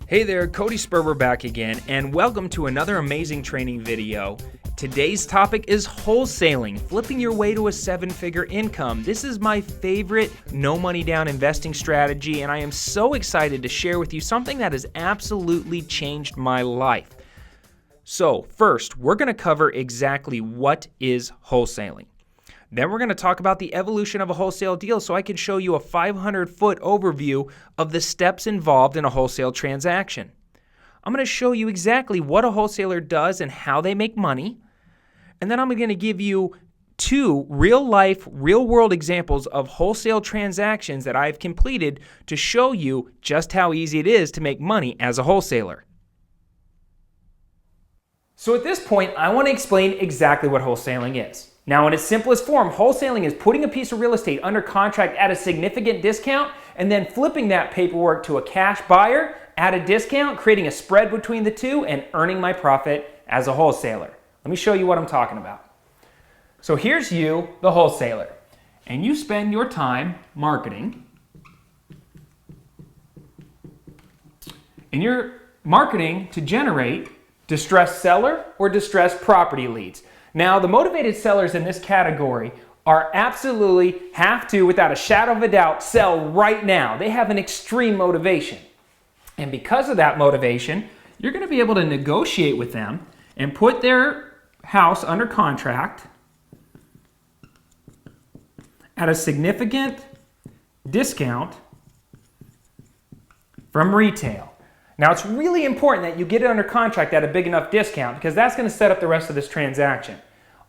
Hey there, Cody Sperber back again, and welcome to another amazing training video. Today's topic is wholesaling, flipping your way to a seven-figure income. This is my favorite no money down investing strategy, and I am so excited to share with you something that has absolutely changed my life. So first, we're going to cover exactly what is wholesaling. Then we're going to talk about the evolution of a wholesale deal so I can show you a 500-foot overview of the steps involved in a wholesale transaction. I'm going to show you exactly what a wholesaler does and how they make money. And then I'm going to give you two real-life, real-world examples of wholesale transactions that I've completed to show you just how easy it is to make money as a wholesaler. So at this point, I want to explain exactly what wholesaling is. Now, in its simplest form, wholesaling is putting a piece of real estate under contract at a significant discount and then flipping that paperwork to a cash buyer at a discount, creating a spread between the two, and earning my profit as a wholesaler. Let me show you what I'm talking about. So here's you, the wholesaler, and you spend your time marketing. And you're marketing to generate distressed seller or distressed property leads. Now, the motivated sellers in this category are absolutely have to, without a shadow of a doubt, sell right now. They have an extreme motivation. And because of that motivation, you're going to be able to negotiate with them and put their house under contract at a significant discount from retail. Now, it's really important that you get it under contract at a big enough discount because that's going to set up the rest of this transaction.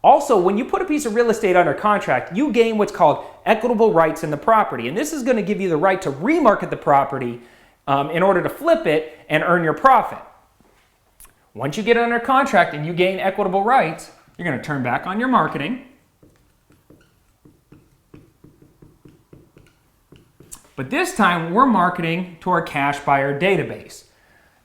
Also, when you put a piece of real estate under contract, you gain what's called equitable rights in the property. And this is going to give you the right to remarket the property in order to flip it and earn your profit. Once you get it under contract and you gain equitable rights, you're going to turn back on your marketing. But this time, we're marketing to our cash buyer database.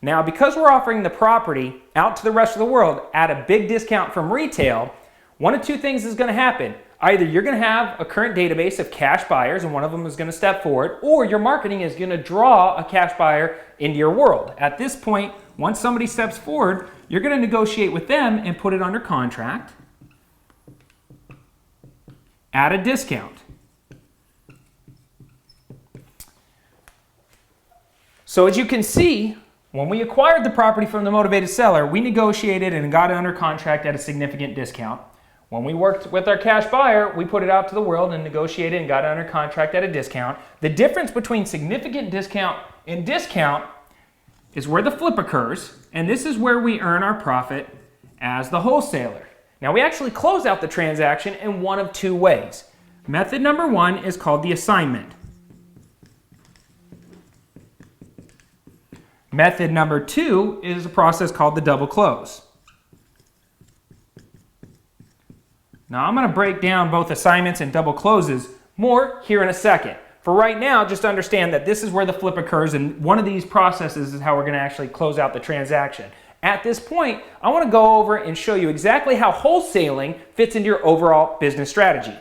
Now, because we're offering the property out to the rest of the world at a big discount from retail, one of two things is going to happen. Either you're going to have a current database of cash buyers and one of them is going to step forward, or your marketing is going to draw a cash buyer into your world. At this point, once somebody steps forward, you're going to negotiate with them and put it under contract at a discount. So as you can see, when we acquired the property from the motivated seller, we negotiated and got it under contract at a significant discount. When we worked with our cash buyer, we put it out to the world and negotiated and got it under contract at a discount. The difference between significant discount and discount is where the flip occurs, and this is where we earn our profit as the wholesaler. Now, we actually close out the transaction in one of two ways. Method number one is called the assignment. Method number two is a process called the double close. Now, I'm going to break down both assignments and double closes more here in a second. For right now, just understand that this is where the flip occurs, and one of these processes is how we're going to actually close out the transaction. At this point, I want to go over and show you exactly how wholesaling fits into your overall business strategy.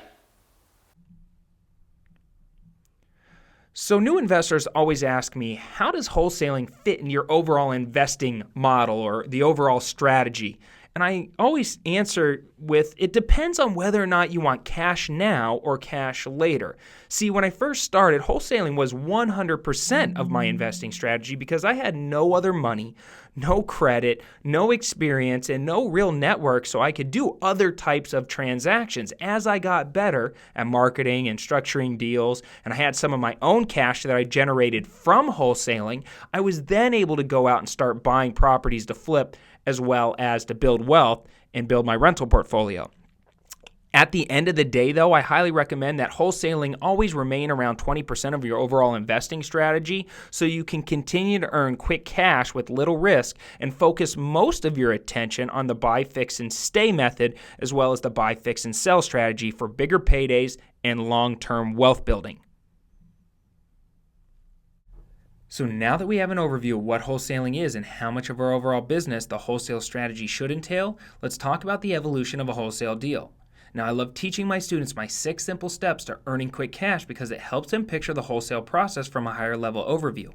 So new investors always ask me, how does wholesaling fit in your overall investing model or the overall strategy? And I always answer with, it depends on whether or not you want cash now or cash later. See, when I first started, wholesaling was 100% of my investing strategy because I had no other money, no credit, no experience, and no real network, so I could do other types of transactions. As I got better at marketing and structuring deals, and I had some of my own cash that I generated from wholesaling, I was then able to go out and start buying properties to flip as well as to build wealth and build my rental portfolio. At the end of the day, though, I highly recommend that wholesaling always remain around 20% of your overall investing strategy so you can continue to earn quick cash with little risk and focus most of your attention on the buy, fix, and stay method as well as the buy, fix, and sell strategy for bigger paydays and long-term wealth building. So now that we have an overview of what wholesaling is and how much of our overall business the wholesale strategy should entail, let's talk about the evolution of a wholesale deal. Now, I love teaching my students my 6 simple steps to earning quick cash because it helps them picture the wholesale process from a higher level overview.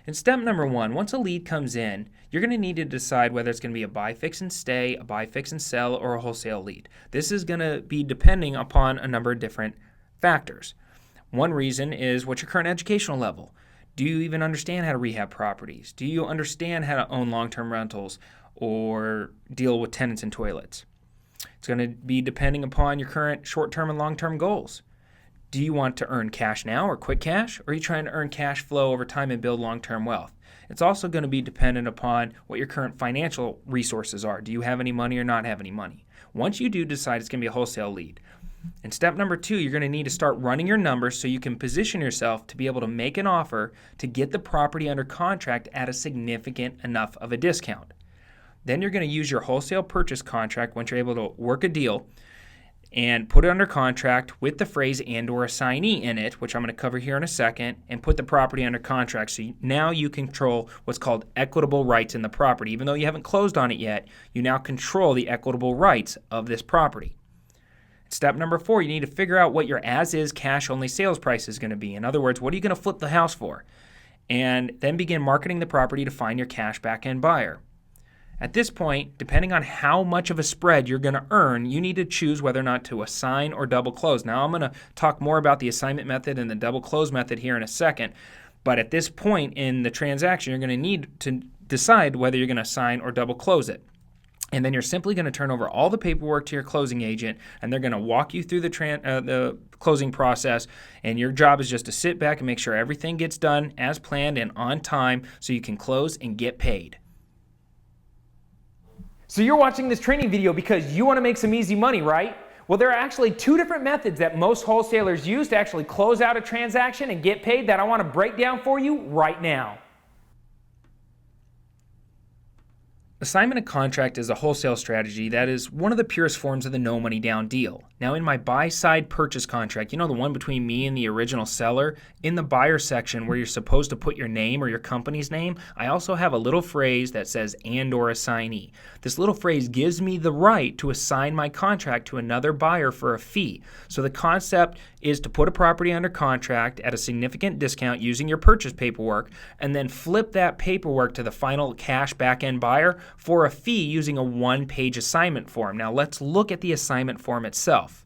In step number 1, once a lead comes in, you're going to need to decide whether it's going to be a buy, fix, and stay, a buy, fix, and sell, or a wholesale lead. This is going to be depending upon a number of different factors. One reason is what's your current educational level? Do you even understand how to rehab properties? Do you understand how to own long-term rentals or deal with tenants and toilets? It's going to be depending upon your current short-term and long-term goals. Do you want to earn cash now or quick cash? Or are you trying to earn cash flow over time and build long-term wealth? It's also going to be dependent upon what your current financial resources are. Do you have any money or not have any money? Once you do decide it's going to be a wholesale lead. In step number 2, you're going to need to start running your numbers so you can position yourself to be able to make an offer to get the property under contract at a significant enough of a discount. Then you're going to use your wholesale purchase contract once you're able to work a deal and put it under contract with the phrase and or assignee in it, which I'm going to cover here in a second, and put the property under contract. So now you control what's called equitable rights in the property. Even though you haven't closed on it yet, you now control the equitable rights of this property. Step number 4, you need to figure out what your as-is cash-only sales price is going to be. In other words, what are you going to flip the house for? And then begin marketing the property to find your cash back-end buyer. At this point, depending on how much of a spread you're going to earn, you need to choose whether or not to assign or double close. Now, I'm going to talk more about the assignment method and the double close method here in a second. But at this point in the transaction, you're going to need to decide whether you're going to assign or double close it. And then you're simply going to turn over all the paperwork to your closing agent, and they're going to walk you through the closing process. And your job is just to sit back and make sure everything gets done as planned and on time so you can close and get paid. So you're watching this training video because you want to make some easy money, right? Well, there are actually 2 different methods that most wholesalers use to actually close out a transaction and get paid that I want to break down for you right now. Assignment of contract is a wholesale strategy that is one of the purest forms of the no money down deal. Now, in my buy-side purchase contract, you know, the one between me and the original seller, in the buyer section where you're supposed to put your name or your company's name, I also have a little phrase that says and or assignee. This little phrase gives me the right to assign my contract to another buyer for a fee. So the concept is to put a property under contract at a significant discount using your purchase paperwork and then flip that paperwork to the final cash back-end buyer for a fee using a 1-page assignment form. Now let's look at the assignment form itself.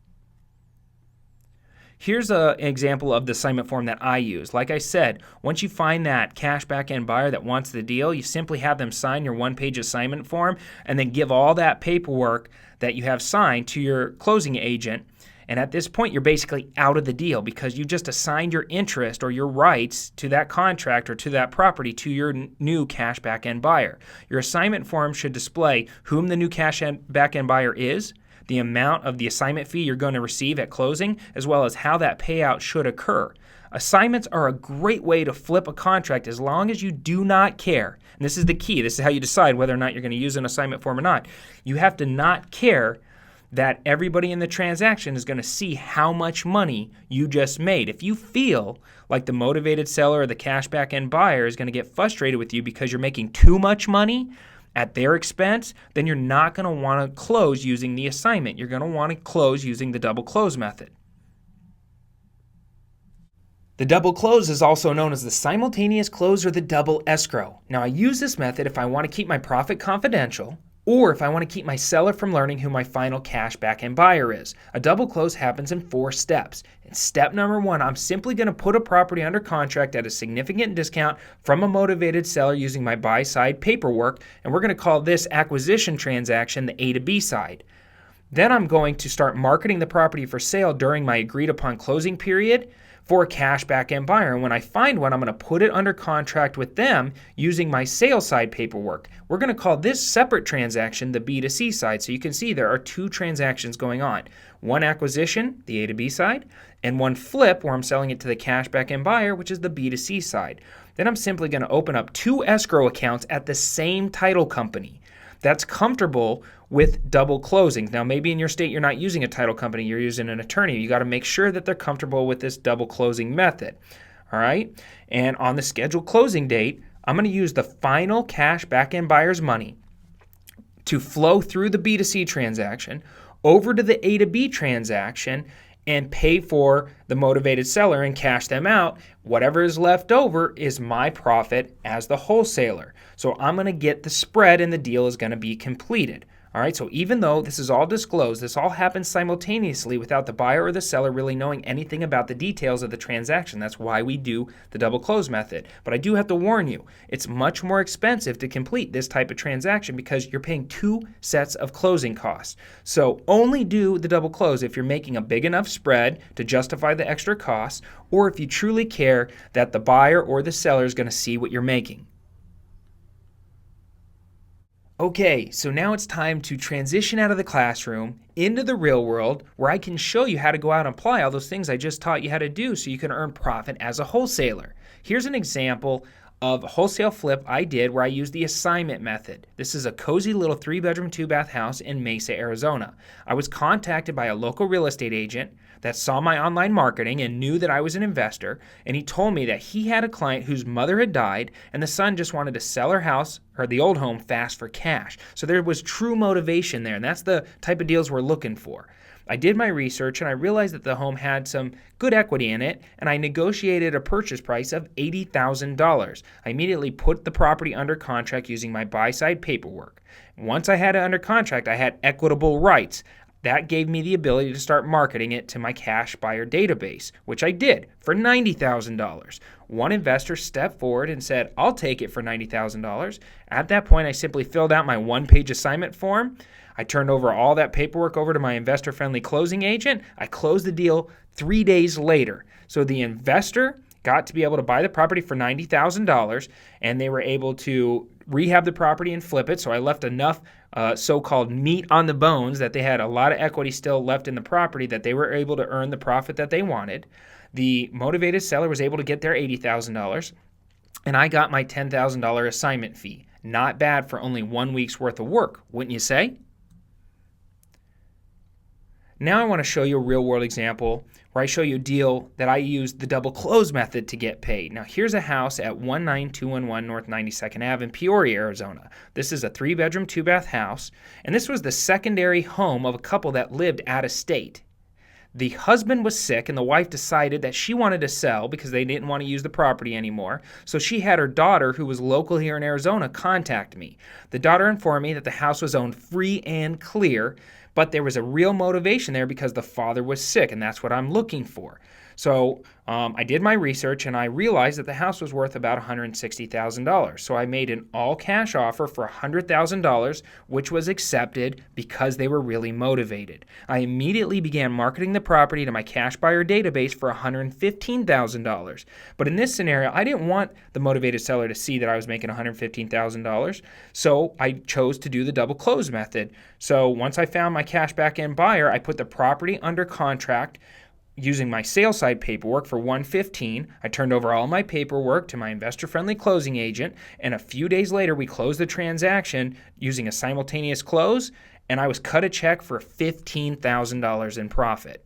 Here's an example of the assignment form that I use. Like I said, once you find that cash back-end buyer that wants the deal, you simply have them sign your 1-page assignment form and then give all that paperwork that you have signed to your closing agent. And at this point, you're basically out of the deal because you just assigned your interest or your rights to that contract or to that property to your new cash back-end buyer. Your assignment form should display whom the new cash back-end buyer is, the amount of the assignment fee you're going to receive at closing, as well as how that payout should occur. Assignments are a great way to flip a contract as long as you do not care. And this is the key. This is how you decide whether or not you're going to use an assignment form or not. You have to not care that everybody in the transaction is going to see how much money you just made. If you feel like the motivated seller or the cash back-end buyer is going to get frustrated with you because you're making too much money at their expense, then you're not going to want to close using the assignment. You're going to want to close using the double close method. The double close is also known as the simultaneous close or the double escrow. Now, I use this method if I want to keep my profit confidential or if I want to keep my seller from learning who my final cash back-end buyer is. A double close happens in 4 steps. In step number 1, I'm simply going to put a property under contract at a significant discount from a motivated seller using my buy-side paperwork, and we're going to call this acquisition transaction the A to B side. Then I'm going to start marketing the property for sale during my agreed-upon closing period for a cash back-end buyer. And when I find one, I'm going to put it under contract with them using my sales side paperwork. We're going to call this separate transaction the B to C side. So you can see there are 2 transactions going on. One acquisition, the A to B side, and one flip where I'm selling it to the cash back-end buyer, which is the B to C side. Then I'm simply going to open up 2 escrow accounts at the same title company that's comfortable with double closing. Now, maybe in your state you're not using a title company, you're using an attorney. You got to make sure that they're comfortable with this double closing method. All right. And on the scheduled closing date, I'm going to use the final cash back-end buyer's money to flow through the B2C transaction over to the A to B transaction and pay for the motivated seller and cash them out. Whatever is left over is my profit as the wholesaler. So I'm going to get the spread and the deal is going to be completed. All right, so even though this is all disclosed, this all happens simultaneously without the buyer or the seller really knowing anything about the details of the transaction. That's why we do the double close method. But I do have to warn you, it's much more expensive to complete this type of transaction because you're paying two sets of closing costs. So only do the double close if you're making a big enough spread to justify the extra costs, or if you truly care that the buyer or the seller is going to see what you're making. Okay, so now it's time to transition out of the classroom into the real world where I can show you how to go out and apply all those things I just taught you how to do so you can earn profit as a wholesaler. Here's an example of a wholesale flip I did where I used the assignment method. This is a cozy little 3-bedroom, 2-bath house in Mesa, Arizona. I was contacted by a local real estate agent that saw my online marketing and knew that I was an investor, and he told me that he had a client whose mother had died and the son just wanted to sell her house or the old home fast for cash. So there was true motivation there, and that's the type of deals we're looking for. I did my research and I realized that the home had some good equity in it, and I negotiated a purchase price of $80,000. I immediately put the property under contract using my buy-side paperwork. Once I had it under contract, I had equitable rights. That gave me the ability to start marketing it to my cash buyer database, which I did for $90,000. One investor stepped forward and said, "I'll take it for $90,000. At that point, I simply filled out my one-page assignment form. I turned over all that paperwork over to my investor-friendly closing agent. I closed the deal 3 days later. So the investor got to be able to buy the property for $90,000, and they were able to rehab the property and flip it. So I left enough so-called meat on the bones that they had a lot of equity still left in the property that they were able to earn the profit that they wanted. The motivated seller was able to get their $80,000, and I got my $10,000 assignment fee. Not bad for only 1 week's worth of work, wouldn't you say? Now I want to show you a real-world example where I show you a deal that I used the double close method to get paid. Now here's a house at 19211 North 92nd Ave in Peoria, Arizona. This is a 3-bedroom, 2-bath house, and this was the secondary home of a couple that lived out of state. The husband was sick, and the wife decided that she wanted to sell because they didn't want to use the property anymore. So she had her daughter, who was local here in Arizona, contact me. The daughter informed me that the house was owned free and clear, but there was a real motivation there because the father was sick, and that's what I'm looking for. So I did my research, and I realized that the house was worth about $160,000. So I made an all-cash offer for $100,000, which was accepted because they were really motivated. I immediately began marketing the property to my cash buyer database for $115,000. But in this scenario, I didn't want the motivated seller to see that I was making $115,000, so I chose to do the double close method. So once I found my cash back-end buyer, I put the property under contract using my sales side paperwork for $115,000. I turned over all my paperwork to my investor-friendly closing agent, and a few days later, we closed the transaction using a simultaneous close, and I was cut a check for $15,000 in profit.